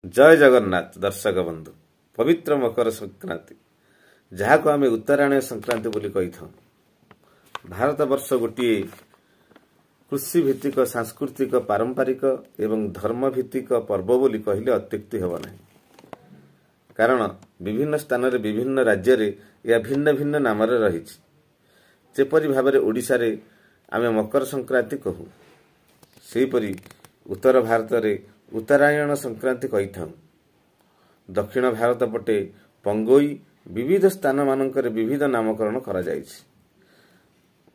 जय जगन्नाथ दर्शक बंधु पवित्र मकर संक्रांति जहाँ को आम उत्तरायण संक्रांति बोली कही था। भारत वर्ष गोटे कृषि भित्तिक सांस्कृतिक पारंपरिक एवं धर्म भित्तिक पर्व बोली कहले अत्युक्ति हेब नहीं। कारण विभिन्न स्थान रे विभिन्न राज्य रे या भिन्न भिन्न नाम रही जेपरी भाव में ओडिशा रे आमे मकर संक्रांति कहू सेहीपरि उत्तर भारत रे उत्तरायण संक्रांति कही था। दक्षिण भारत पटे पंगोई विविध स्थान मानक विविध नामकरण करा जायछि।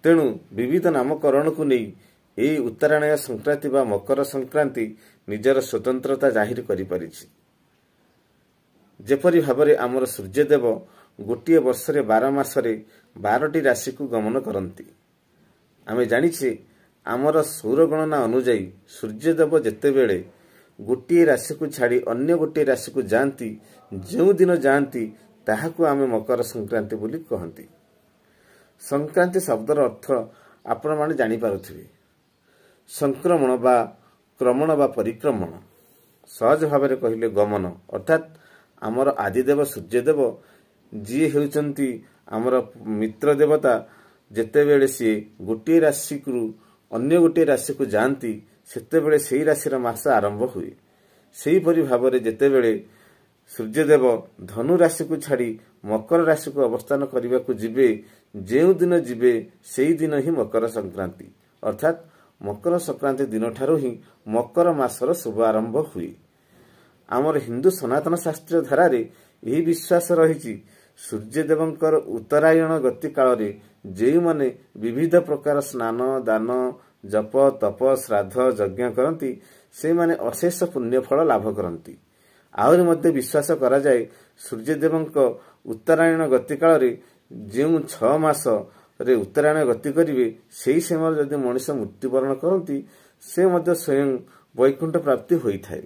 तेणु विविध नामकरण को नहीं यही उत्तरायण संक्रांति बा मकर संक्रांति निजर स्वतंत्रता जाहिर करि परिछि। जेपरि भाबरे आमर सूर्यदेव गोटे वर्ष रे 12 मासरे 12टी राशि को गमन करती। आमे जानिछे आमर सौर गणना अनुଯାयी सूर्यदेव जेतेबेले गोटे राशि को छाड़ी अन्य गोटे राशि को जाती जो दिन जाती ताहाकु आमे मकर संक्रांति बोली कहती। संक्रांति शब्दर अर्थ आपण माने जानि पारुथिबे। संक्रमण बा क्रमण बा परिक्रमण सहज भाव में कहले गमन अर्थात आमर आदिदेव सूर्यदेव जी हेउचंती आमर मित्र देवता जेतेबेले सी गोटे राशि को अन्य गोटे राशि को जाती सेतेबेले सेही राशि मास आरंभ हुए। सेहीपरि भाव में जेतेबेले सूर्यदेव धनु राशि को छाड़ी मकर राशि को अवस्थान करने को जिबे जो दिन जिबे सेही दिन ही मकर संक्रांति अर्थात मकर संक्रांति दिन ठारो ही मकर मासर शुभ आरंभ हुए। आमर हिंदू सनातन शास्त्रीय धारा रे यही विश्वास रही सूर्यदेवंकर उत्तरायण गति काल रे जे माने विविध प्रकार स्नान दान जप तप श्राद्ध यज्ञ करती से माने अशेष पुण्य फल लाभ करती। आहरी मध्य विश्वास करा जाए सूर्यदेवंक उत्तरायण गति काल रे जो 6 मास रे उत्तरायण गति करिवे सेही समय जदि मनुष्य मृत्युवरण करती से मध्य स्वयं वैकुंठ प्राप्ति होई थाए।